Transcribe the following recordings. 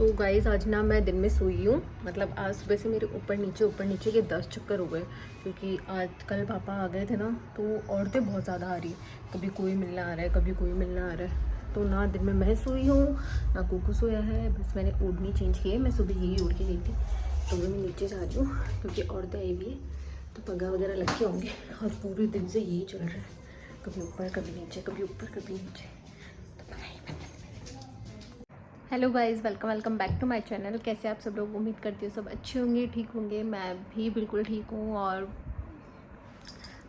तो गाइज़ आज ना मैं दिन में सोई हूँ, मतलब आज सुबह से मेरे ऊपर नीचे के 10 चक्कर हो गए, क्योंकि आज कल पापा आ गए थे ना, तो औरतें बहुत ज़्यादा आ रही है। कभी कोई मिलने आ रहा है, कभी कोई मिलने आ रहा है। तो ना दिन में मैं सोई हूँ ना कुकू सोया है, बस मैंने ओढ़नी चेंज की है। मैं सुबह यही ओढ़ के गई थी, तो मैं नीचे जा रही हूँ क्योंकि औरतें आई हुई है, तो पग्गा वगैरह लग के होंगे। और पूरे दिन से यही चल रहा है, कभी ऊपर कभी नीचे, कभी ऊपर कभी नीचे। Hello guys, welcome back to my channel. कैसे आप सब लोग? उम्मीद करती हूँ सब अच्छे होंगे, ठीक होंगे। मैं भी बिल्कुल ठीक हूँ। और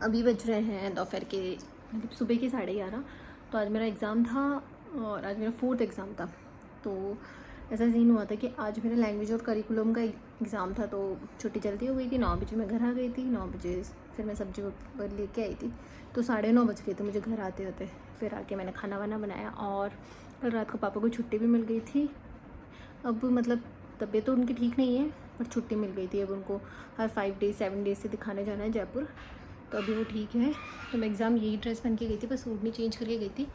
अभी बज रहे हैं दोपहर के, मतलब सुबह के 11:30। तो आज मेरा एग्ज़ाम था और आज मेरा 4th एग्ज़ाम था। तो ऐसा सीन हुआ था कि आज मेरा लैंग्वेज और करिकुलम का एग्ज़ाम था, तो छुट्टी जल्दी हो गई थी। 9 बजे मैं घर आ गई थी। 9 बजे फिर मैं सब्जी लेके आई थी, तो 9:30 बज गए थे मुझे घर आते होते। फिर आके मैंने खाना वाना बनाया, और कल रात को पापा को छुट्टी भी मिल गई थी। अब मतलब तबीयत तो उनकी ठीक नहीं है, पर छुट्टी मिल गई थी। अब उनको हर 5 डेज 7 डेज से दिखाने जाना है जयपुर, तो अभी वो ठीक है। तो मैं एग्ज़ाम यही ड्रेस पहन के गई थी, बस ओढ़नी चेंज करके गई थी।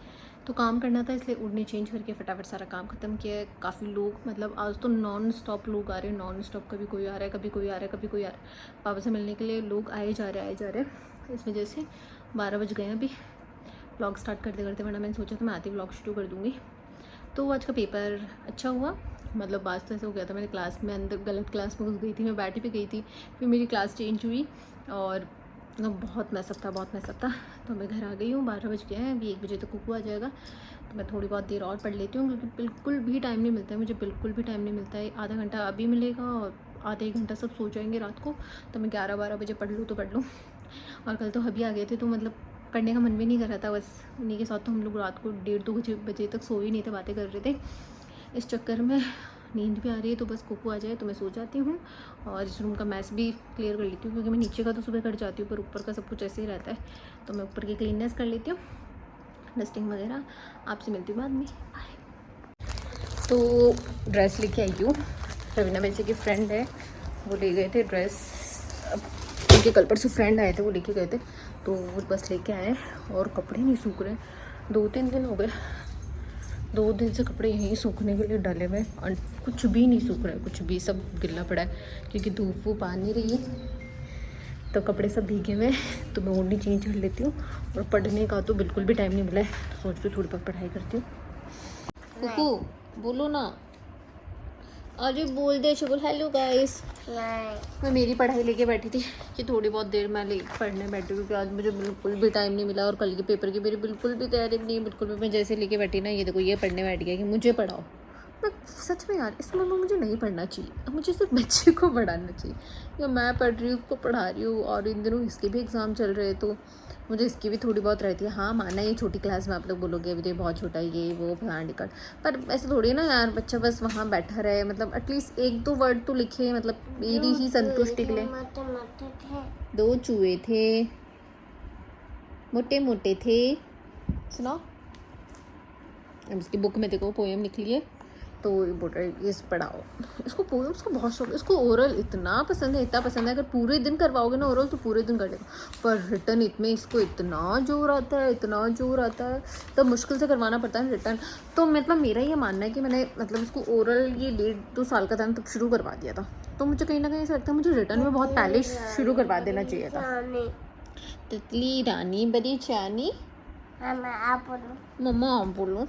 तो काम करना था, इसलिए ओढ़नी चेंज करके फटाफट सारा काम ख़त्म किया है। काफ़ी लोग, मतलब आज तो नॉन स्टॉप लोग आ रहे हैं, नॉन स्टॉप। कभी कोई आ रहा है, कभी कोई आ रहा है, कभी कोई आ रहा है। पापा से मिलने के लिए लोग आए जा रहे हैं। इस वजह से 12 बज गए हैं अभी व्लॉग स्टार्ट करते करते, वरना मैंने सोचा था मैं आती व्लॉग शुरू कर दूँगी। तो आज का पेपर अच्छा हुआ, मतलब आज तो ऐसा हो गया था, मेरे क्लास में अंदर गलत क्लास में घुस गई थी, मैं बैठी भी गई थी। फिर मेरी क्लास चेंज हुई और बहुत मैसअप था। तो मैं घर आ गई हूँ, 12 बज गए हैं। अभी 1 बजे तक कुकू आ जाएगा, तो मैं थोड़ी बहुत देर और पढ़ लेती हूँ, क्योंकि बिल्कुल भी टाइम नहीं मिलता है मुझे, बिल्कुल भी टाइम नहीं मिलता है। आधा घंटा अभी मिलेगा और आधा 1 घंटा सब सो जाएंगे रात को, तो मैं 11-12 बजे पढ़ लूँ तो पढ़ लूँ। और कल तो अभी आ गए थे, तो मतलब पढ़ने का मन भी नहीं कर रहा था। बस उन्हीं के साथ तो हम लोग रात को 1:30-2 बजे तक सो ही नहीं थे, बातें कर रहे थे। इस चक्कर में नींद भी आ रही है, तो बस कुकू आ जाए तो मैं सो जाती हूँ। और इस रूम का मैस भी क्लियर कर लेती हूँ, क्योंकि मैं नीचे का तो सुबह कर जाती हूँ, पर ऊपर का सब कुछ ऐसे ही रहता है। तो मैं ऊपर की क्लीननेस कर लेती हूँ, डस्टिंग वगैरह। आपसे मिलती हूँ बाद में, बाय। तो ड्रेस लेके आई हूँ, रवीना वैसे की फ्रेंड है, वो ले गए थे ड्रेस। उनके कल परसों फ्रेंड आए थे, वो लेके गए थे, तो वो बस लेके आए। और कपड़े नहीं सूख रहे, 2-3 दिन हो गए, 2 दिन से कपड़े यहीं सूखने के लिए डाले हुए, और कुछ भी नहीं सूख रहा है, कुछ भी, सब गिल्ला पड़ा है, क्योंकि धूप वूप आ नहीं रही है, तो कपड़े सब भीगे हुए हैं। तो मैं ओढ़नी चेंज कर लेती हूँ। और पढ़ने का तो बिल्कुल भी टाइम नहीं मिला है, तो सोच रही थोड़ी बहुत पढ़ाई करती हूँ। कुकू बोलो ना, अरे बोल दे शबुल। हेलो गाइस, मैं मेरी पढ़ाई लेके बैठी थी कि थोड़ी बहुत देर मैं पढ़ने बैठी, क्योंकि आज मुझे बिल्कुल भी टाइम नहीं मिला। और कल के पेपर की मेरी बिल्कुल भी तैयारी नहीं, बिल्कुल भी। मैं जैसे लेके बैठी ना, ये देखो, ये पढ़ने बैठ गया कि मुझे पढ़ाओ। मैं सच में यार, इस उम्र में मुझे नहीं पढ़ना चाहिए, अब मुझे सिर्फ बच्चे को पढ़ाना चाहिए। या मैं पढ़ रही हूँ, उसको पढ़ा रही हूँ, और इन दिनों इसके भी एग्ज़ाम चल रहे हैं, तो मुझे इसकी भी थोड़ी बहुत रहती है। हाँ माना, ये छोटी क्लास में आप लोग बोलोगे अभी तो बहुत छोटा है, ये वो फलाना टिकट, पर ऐसे थोड़ी ना यार, बच्चा बस वहाँ बैठा रहे, मतलब एटलीस्ट 1-2 वर्ड तो लिखे, मतलब मेरी ही संतुष्टि के लिए। 2 चूहे थे, मोटे मोटे थे। सुनाओ। अब इसकी बुक में देखो पोएम लिख लिए, तो बोल रहे ये पढ़ाओ इसको। पोएम उसको बहुत शौक, इसको ओरल इतना पसंद है, इतना पसंद है। अगर पूरे दिन करवाओगे ना ओरल, तो पूरे दिन कर लेगा, पर रिटर्न इसमें इसको इतना जोर आता है, इतना जोर आता है, तब मुश्किल से करवाना पड़ता है रिटर्न। तो मतलब मेरा ये मानना है कि मैंने मतलब इसको ओरल ये 1.5-2 साल का था तब शुरू करवा दिया था, तो मुझे कहीं ना कहीं ऐसा लगता है मुझे रिटर्न में बहुत पहले शुरू करवा देना चाहिए था। तितली रानी बड़ी चानी, मम्मा आप बोलो,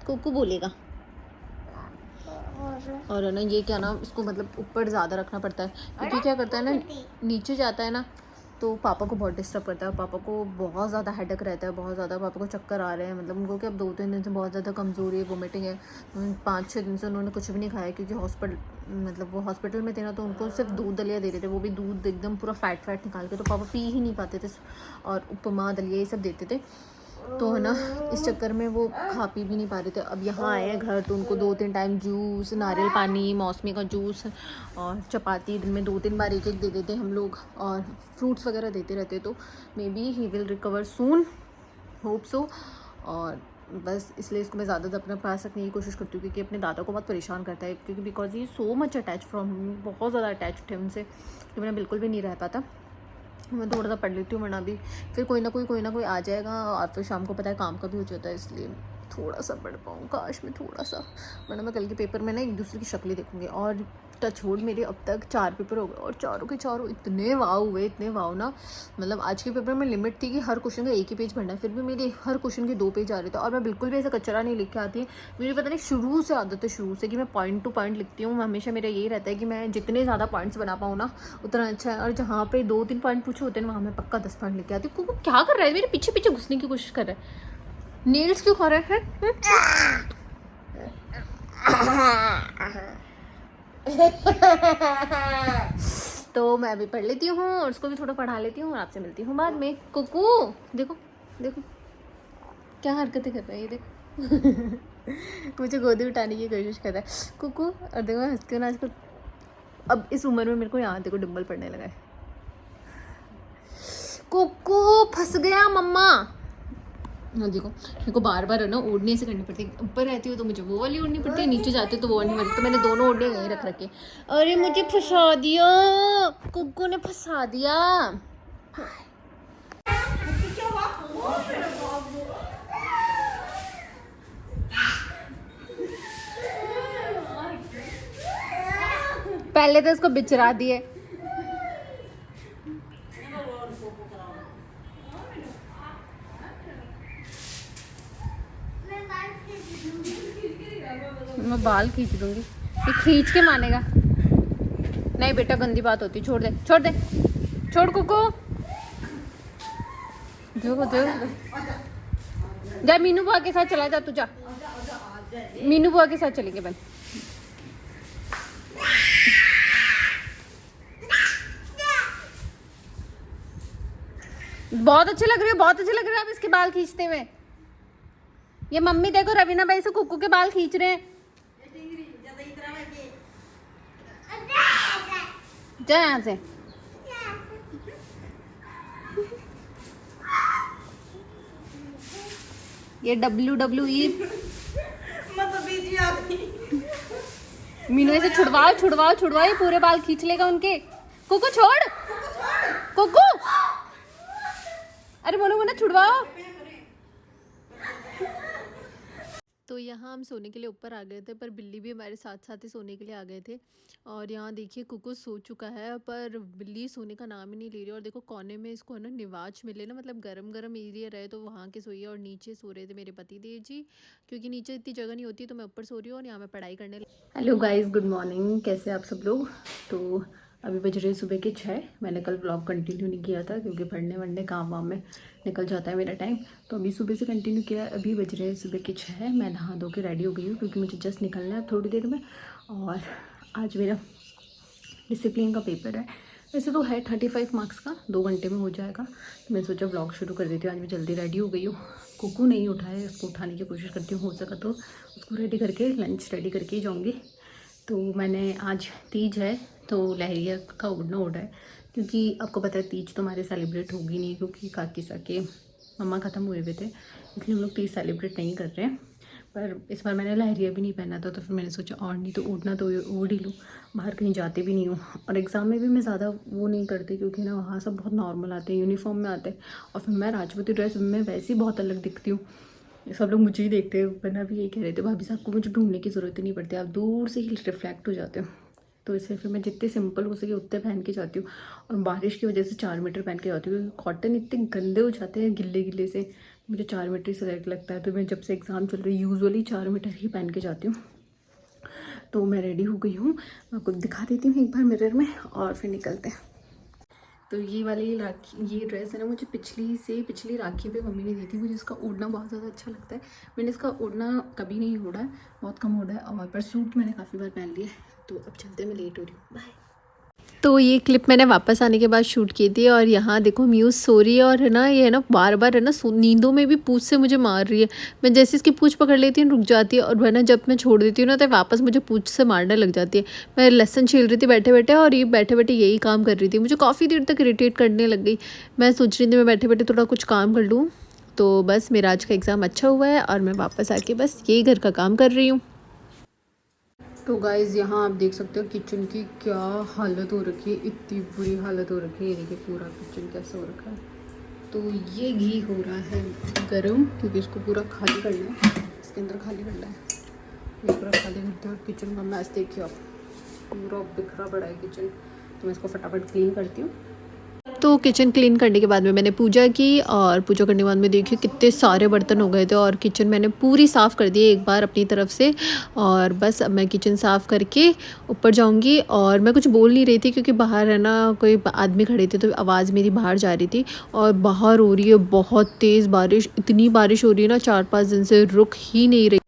कुकू बोलेगा। और है ना, ये क्या ना, इसको मतलब ऊपर ज़्यादा रखना पड़ता है, क्योंकि क्या करता है ना, नीचे जाता है ना, तो पापा को बहुत डिस्टर्ब करता है। पापा को बहुत ज़्यादा हेडेक रहता है, बहुत ज़्यादा। पापा को चक्कर आ रहे हैं, मतलब उनको क्या, अब 2-3 दिन से बहुत ज़्यादा कमज़ोरी है, वोमिटिंग है। 5-6 दिन से उन्होंने कुछ भी नहीं खाया, क्योंकि मतलब वो हॉस्पिटल में थे ना, तो उनको सिर्फ दूध दलिया दे रहे थे, वो भी दूध एकदम पूरा फैट निकाल के, तो पापा पी ही नहीं पाते थे। और उपमा दलिया ये सब देते थे, तो है ना, इस चक्कर में वो खा पी भी नहीं पा रहे थे। अब यहाँ आए हैं घर, तो उनको 2-3 टाइम जूस, नारियल पानी, मौसमी का जूस और चपाती दिन में 2-3 बार एक दे देते हम लोग, और फ्रूट्स वगैरह देते रहते। तो may be he will recover soon, hope so. और बस इसलिए इसको मैं ज़्यादा अपने पास रखने की कोशिश करती हूँ, क्योंकि अपने दादा को बहुत परेशान करता है, क्योंकि बिकॉज ये सो मच अटैच फ्रॉम, बहुत ज़्यादा अटैच थे उनसे, कि मैंने बिल्कुल भी नहीं रह पाता। मैं थोड़ा सा पढ़ लेती हूँ, वरना भी फिर कोई ना कोई आ जाएगा, और फिर शाम को पता है काम का भी हो जाता है, इसलिए थोड़ा सा पढ़ पाऊँ, काश मैं थोड़ा सा, वरना मैं कल के पेपर में ना एक दूसरे की शक्लें देखूँगी। और टच वुड मेरे अब तक 4 पेपर हो गए और चारों के चारों इतने वाव हुए, इतने वाव ना, मतलब आज के पेपर में लिमिट थी कि हर क्वेश्चन का एक ही पेज पढ़ना है, फिर भी मेरे हर क्वेश्चन के 2 पेज आ रहे थे। और मैं बिल्कुल भी ऐसा कचरा नहीं लिख के आती है, मुझे पता नहीं शुरू से आदत है, शुरू से कि मैं पॉइंट टू पॉइंट लिखती हूँ। हमेशा मेरा यही रहता है कि मैं जितने ज़्यादा पॉइंट्स बना पाऊँ ना उतना अच्छा है। और जहाँ पे 2-3 पॉइंट पूछे होते हैं वहाँ मैं पक्का 10 पॉइंट लिख के आती हूँ। क्या कर रहा है, मेरे पीछे पीछे घुसने की कोशिश कर रहा है, नेल्स क्यों खा रहा है? तो मैं अभी पढ़ लेती हूँ और उसको भी थोड़ा पढ़ा लेती हूँ और आपसे मिलती हूँ बाद में। कुकू देखो देखो क्या हरकतें कर रहा है ये, देखो। मुझे गोदी उठाने की कोशिश कर रहा है कुकू। और देखो मैं हंसती हूँ ना आजकल, अब इस उम्र में मेरे को यहाँ देखो डिम्पल पड़ने लगा है। कुकू फंस गया मम्मा। हाँ देखो मेरे को बार बार है ना ओढ़ने से करनी पड़ती है, ऊपर रहती हूँ तो मुझे वो वाली ओढ़नी पड़ती है, नीचे जाती हूँ तो वो वाली वाली, तो मैंने दोनों ओढ़ने यहीं रख रखे। अरे मुझे फंसा दिया, कुक्कू ने फंसा दिया। पहले तो इसको बिचरा दिए। मैं बाल खींच दूंगी, ये खींच के मानेगा नहीं बेटा, गंदी बात होती, छोड़ दे छोड़ दे, छोड़ कुकू। जो जा मीनू बुआ के साथ चला जा, तू जा, मीनू बुआ के साथ चलेंगे बन। बहुत अच्छे लग रहे हो, बहुत अच्छे लग रहे हो आप इसके बाल खींचते हुए। ये मम्मी देखो रवीना भाई से कुकू के बाल खींच रहे हैं। जा यहाँ से। ये WWE मीनू ऐसे छुड़वाओ छुड़वाओ छुड़वाओ, ये पूरे बाल खींच लेगा उनके। कुकू छोड़, कुकू, अरे मोनू मोना छुड़वाओ। तो यहाँ हम सोने के लिए ऊपर आ गए थे, पर बिल्ली भी हमारे साथ साथ ही सोने के लिए आ गए थे। और यहाँ देखिए कुकू सो चुका है, पर बिल्ली सोने का नाम ही नहीं ले रही। और देखो कोने में इसको है ना निवाज मिले ना, मतलब गरम गरम एरिया रहे तो वहाँ के सोइए। और नीचे सो रहे थे मेरे पति देव जी, क्योंकि नीचे इतनी जगह नहीं होती, तो मैं ऊपर सो रही हूँ और यहाँ मैं पढ़ाई करने। हेलो गाइज, गुड मॉर्निंग, कैसे आप सब लोग। तो अभी बज रहे सुबह के 6। मैंने कल ब्लॉग कंटिन्यू नहीं किया था क्योंकि पढ़ने वढ़ने काम वाम में निकल जाता है मेरा टाइम, तो अभी सुबह से कंटिन्यू किया। अभी बज रहे हैं सुबह के 6। मैं नहा धो के रेडी हो गई हूँ क्योंकि मुझे जस्ट निकलना है थोड़ी देर में। और आज मेरा डिसिप्लिन का पेपर है, वैसे तो है 35 मार्क्स का, 2 घंटे में हो जाएगा। तो मैं सोचा ब्लॉग शुरू कर देती हूँ। आज मैं जल्दी रेडी हो गई हूँ, कुकू नहीं उठा है, उसको उठाने की कोशिश करती हूँ, हो सका तो उसको रेडी करके लंच रेडी करके ही जाऊँगी। तो मैंने आज तीज है तो लहरिया का ओढ़ना ओढ़ा है, क्योंकि आपको पता है तीज तो हमारे सेलिब्रेट होगी नहीं, क्योंकि काकी साके मम्मा ख़त्म हुए हुए थे, इसलिए हम लोग तीज सेलिब्रेट नहीं कर रहे हैं। पर इस बार मैंने लहरिया भी नहीं पहना था, तो फिर मैंने सोचा और नहीं तो ओढ़ना तो ओढ़ ही लूँ, बाहर कहीं जाते भी नहीं हूँ। और एग्ज़ाम में भी मैं ज़्यादा वो नहीं करती, क्योंकि ना वहाँ सब बहुत नॉर्मल आते हैं, यूनिफॉर्म में आते हैं। और फिर मैं राजपूती ड्रेस में वैसे ही बहुत अलग दिखती हूँ, सब लोग मुझे ही देखते हैं। वरना भी यही कह रहे थे भाभी साहब को मुझे ढूंढने की ज़रूरत ही नहीं पड़ती, आप दूर से ही रिफ्लेक्ट हो जाते हो। तो इसलिए फिर मैं जितने सिंपल हो सके उतने पहन के जाती हूँ। और बारिश की वजह से 4 मीटर पहन के जाती हूँ, क्योंकि कॉटन इतने गंदे हो जाते हैं गिल्ले गिल्ले से, मुझे 4 मीटर से डायरेक्ट लगता है। तो मैं जब से एग्ज़ाम चल रही है यूजुअली 4 मीटर ही पहन के जाती हूँ। तो मैं रेडी हो गई हूँ, मैं आपको दिखा देती हूँ एक बार मिरर में और फिर निकलते हैं। तो ये वाली राखी, ये ड्रेस है ना, मुझे पिछली राखी पे मम्मी ने दी थी। मुझे इसका ओढ़ना बहुत ज़्यादा अच्छा लगता है, मैंने इसका ओढ़ना कभी नहीं ओढ़ा है, बहुत कम ओढ़ा है। और पर सूट मैंने काफ़ी बार पहन लिया है। तो अब चलते हैं, मैं लेट हो रही हूँ, बाय। तो ये क्लिप मैंने वापस आने के बाद शूट की थी। और यहाँ देखो म्यूज़ सो रही है, और है ना ये है ना बार बार है ना नींदों में भी पूँछ से मुझे मार रही है। मैं जैसे इसकी पूँछ पकड़ लेती हूँ रुक जाती है, और वरना जब मैं छोड़ देती हूँ ना तो वापस मुझे पूँछ से मारने लग जाती है। मैं लहसुन छील रही थी बैठे बैठे, और ये बैठे बैठे यही काम कर रही थी, मुझे काफ़ी देर तक इरिटेट करने लग गई। मैं सोच रही थी मैं बैठे बैठे थोड़ा कुछ काम कर लूँ। तो बस मेरा आज का एग्ज़ाम अच्छा हुआ है और मैं वापस आके बस यही घर का काम कर रही हूँ। तो गाइज़ यहाँ आप देख सकते हो किचन की क्या हालत हो रखी है, इतनी बुरी हालत हो रखी है। ये देखिए पूरा किचन कैसा हो रखा है। तो ये घी हो रहा है गरम, क्योंकि इसको पूरा खाली करना है, इसके अंदर खाली करना है, ये पूरा खाली करते हैं। और किचन का मैस देखिए आप, पूरा बिखरा पड़ा है किचन, तो मैं इसको फटाफट क्लीन करती हूँ। तो किचन क्लीन करने के बाद में मैंने पूजा की, और पूजा करने के बाद में देखिए कितने सारे बर्तन हो गए थे, और किचन मैंने पूरी साफ़ कर दी एक बार अपनी तरफ से। और बस अब मैं किचन साफ़ करके ऊपर जाऊंगी। और मैं कुछ बोल नहीं रही थी क्योंकि बाहर है ना कोई आदमी खड़े थे, तो आवाज़ मेरी बाहर जा रही थी। और बाहर हो रही है बहुत तेज़ बारिश, इतनी बारिश हो रही है ना 4-5 दिन से, रुक ही नहीं रही।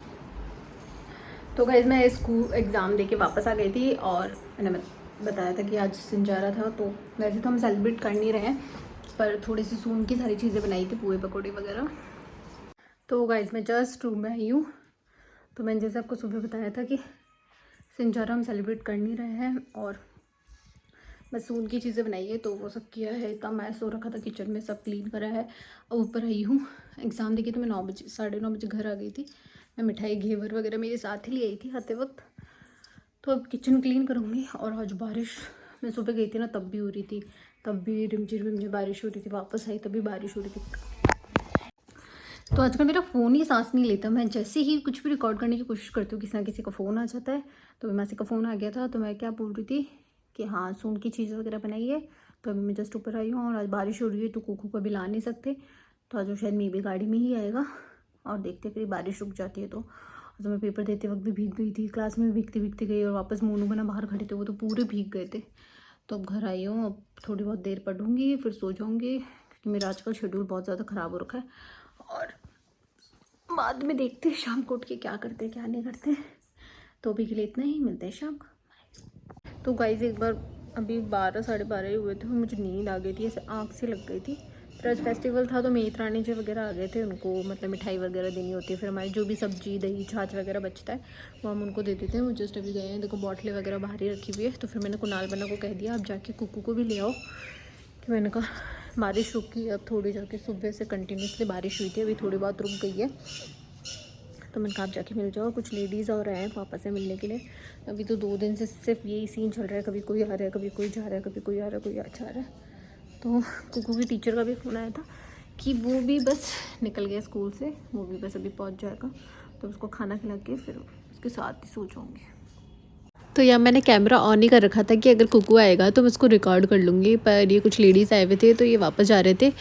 तो गाइस मैं स्कूल एग्ज़ाम दे के वापस आ गई थी, और मैंने बताया था कि आज सिंजारा था, तो वैसे तो हम सेलिब्रेट कर नहीं रहे हैं, पर थोड़ी सी सून की सारी चीज़ें बनाई थी, पूए पकौड़े वगैरह। तो गाइस मैं जस्ट रूम में आई हूँ। तो मैंने जैसे आपको सुबह बताया था कि सिंजारा हम सेलिब्रेट कर नहीं रहे हैं, और बस सून की चीज़ें बनाई है, तो वो सब किया है। इतना मैं सो रखा था, किचन में सब क्लीन करा है। अब ऊपर आई हूँ एग्ज़ाम देखी, तो मैं 9 बजे 9:30 बजे घर आ गई थी। मैं मिठाई घेवर वगैरह मेरे साथ ही ले आई थी आते वक्त। तो अब किचन क्लीन करूँगी। और आज बारिश, मैं सुबह गई थी ना तब भी हो रही थी, तब भी रिमझिम बारिश हो रही थी, वापस आई तभी बारिश हो रही थी। तो आजकल मेरा फ़ोन ही सांस नहीं लेता। मैं जैसे ही कुछ भी रिकॉर्ड करने की कोशिश करती हूँ, किसी ना किसी का फ़ोन आ जाता है। तो मासी का फ़ोन आ गया था, तो मैं क्या बोल रही थी कि हाँ सून की चीज़ वगैरह बनाई है। तो अभी मैं जस्ट ऊपर आई हूँ, और आज बारिश हो रही है, तो कुकू को भी ला नहीं सकते, तो आज वो शायद मे भी गाड़ी में ही आएगा। और देखते फिर बारिश रुक जाती है तो मैं पेपर देते वक्त भी भीग गई थी, क्लास में भीगती भीगती गई, और वापस मोनू बना बाहर खड़े थे, वो तो पूरे भीग गए थे। तो अब घर आई हूँ, अब थोड़ी बहुत देर पढ़ूंगी, फिर सो जाऊँगी, क्योंकि मेरा आजकल शेड्यूल बहुत ज़्यादा ख़राब हो रखा है। और बाद में देखते हैं शाम को उठ के क्या करते हैं क्या नहीं करते। तो अभी के लिए इतना ही, मिलते हैं शाम को। तो गाइस एक बार अभी 12 साढ़े 12 ही हुए थे, मुझे नींद आ गई थी, ऐसे आँख से लग गई थी। फिर आज फेस्टिवल था, तो मेरी रानी जी वगैरह आ गए थे, उनको मतलब मिठाई वगैरह देनी होती है। फिर हमारी जो भी सब्जी दही छाछ वगैरह बचता है वो हम उनको दे देते हैं। वो जस्ट अभी गए हैं, देखो बॉटलें वगैरह बाहर ही रखी हुई है। तो फिर मैंने कुणाल बना को कह दिया आप जाके कुकू को भी ले आओ, कि मैंने कहा बारिश रुकी अब थोड़ी, जाके सुबह से कंटिन्यूसली बारिश हुई थी, अभी थोड़ी बहुत रुक गई है। तो मैंने कहा आप जाके मिल जाओ। कुछ लेडीज़ और आए हैं पापा से मिलने के लिए। अभी तो 2 दिन से सिर्फ यही सीन चल रहा है, कभी कोई आ रहा है, कभी कोई जा रहा है, कभी कोई आ रहा है, कोई जा रहा है। तो कुकू की टीचर का भी फ़ोन आया था कि वो भी बस निकल गया स्कूल से, वो भी बस अभी पहुंच जाएगा। तो उसको खाना खिला के फिर उसके साथ ही सो जाऊँगी। तो यहाँ मैंने कैमरा ऑन ही कर रखा था कि अगर कुकू आएगा तो मैं उसको रिकॉर्ड कर लूँगी, पर ये कुछ लेडीज़ आए हुए थे, तो ये वापस जा रहे थे,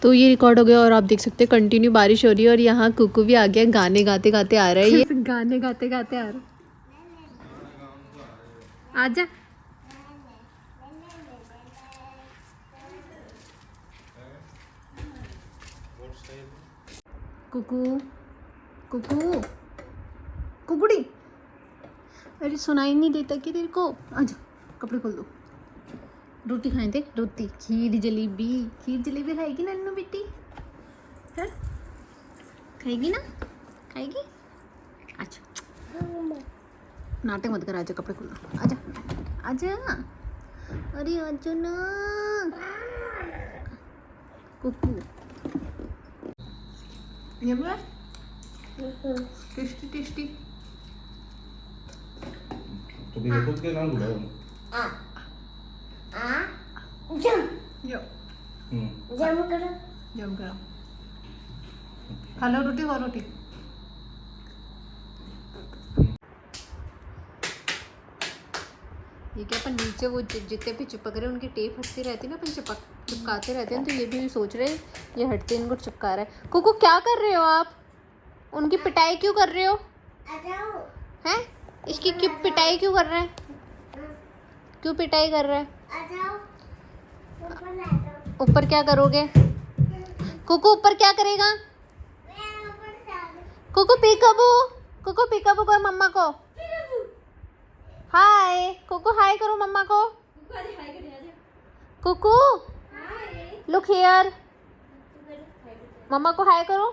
तो ये रिकॉर्ड हो गया। और आप देख सकते हैं कंटिन्यू बारिश हो रही है, और यहाँ कुकू भी आ गया, गाने गाते गाते आ रहा है ये गाने गाते गाते आ रहा है। आजा कुकू, कुकू, कुकुड़ी, अरे सुनाई नहीं देता कि तेरे को? आजा कपड़े खोल दो, रोटी खाए थे, रोटी खीर जलेबी, खीर जलेबी खाएगी ना नन्नू बेटी? है खाएगी ना, खाएगी? अच्छा नाटक मत कर, आजा कपड़े खोल दो, आजा आजा, अरे आजा ना कुकू। ये बोला टेस्टी टेस्टी। तो भी खुद के नाम बुलाओ। यो जम करो, जम करो, खा लो रोटी, और रोटी। ये क्या अपन नीचे वो जितने भी चिपक रहे हैं उनकी टेप हटती रहती है ना, अपन चिपकाते रहते हैं, तो ये भी सोच रहे हैं ये हटते इनको चिपका रहा है। कुकू क्या कर रहे हो आप? उनकी पिटाई क्यों कर रहे हो? हैं? इसकी क्यों पिटाई क्यों कर रहे हैं? क्यों पिटाई कर रहे हैं? ऊपर क्या करोगे? कुकू ऊपर क्या करेगा? कुकू पीकाबू, कुकू पीकाबू को मम्मा को हाय, कुकू हाय करो मम्मा को। कुकू लुक हियर, मम्मा को हाय करो।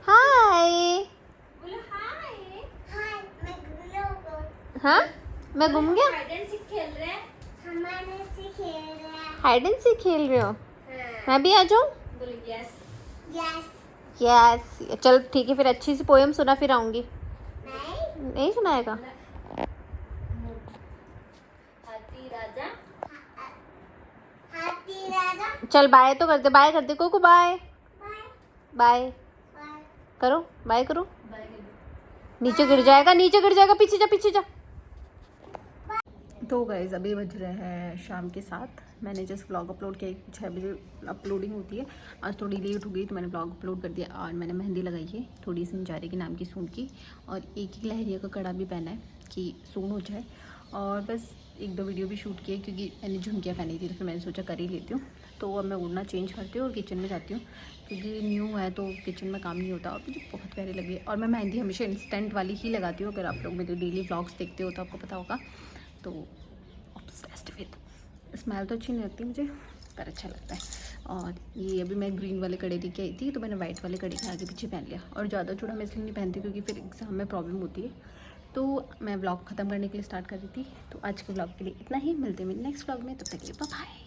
हाय, हाँ मैं घूम गया। हाइड एंड सीख खेल रहे हो? मैं भी आ जाऊँ? यस चल ठीक है, फिर अच्छी सी पोएम सुना फिर आऊंगी। नहीं सुनाएगा? चल बाय तो करते, बाय करते कुकू, बाय बाय। करो बाय करो। नीचे गिर जाएगा, नीचे गिर जाएगा, पीछे जा पीछे जा। तो गाइस अभी बज रहे हैं शाम के 7। मैंने जस्ट व्लॉग अपलोड किया, 6 बजे अपलोडिंग होती है। आज थोड़ी लेट हो गई तो मैंने व्लॉग अपलोड कर दिया। और मैंने मेहंदी लगाई है थोड़ी सी नजारे के नाम की सून की, और एक लहरिया का कड़ा भी पहना है कि सून हो जाए। और बस 1-2 वीडियो भी शूट किए क्योंकि मैंने झुमकियाँ पहनी थी, तो फिर मैंने सोचा कर ही लेती हूँ। तो अब मैं ओढ़ना चेंज करती हूँ और किचन में जाती हूँ क्योंकि न्यू है तो किचन में काम नहीं होता। और मुझे बहुत प्यारी लगी। और मैं मेहंदी हमेशा इंस्टेंट वाली ही लगाती हूँ। अगर आप लोग मेरे डेली व्लॉग्स देखते हो तो आपको पता होगा। तो ऑब्सेस्ड विद, स्मेल तो अच्छी नहीं लगती मुझे पर अच्छा लगता है। और ये अभी मैं ग्रीन वाले कड़े लेके आई थी, तो मैंने वाइट वाले कड़े के आगे पीछे पहन लिया। और ज़्यादा चूड़ा मैं इसलिए नहीं पहनती क्योंकि फिर एग्ज़ाम में प्रॉब्लम होती है। तो मैं व्लॉग ख़त्म करने के लिए स्टार्ट कर रही थी। तो आज के व्लॉग के लिए इतना ही, मिलते हैं नेक्स्ट व्लॉग में, तब तक के लिए बाय बाय।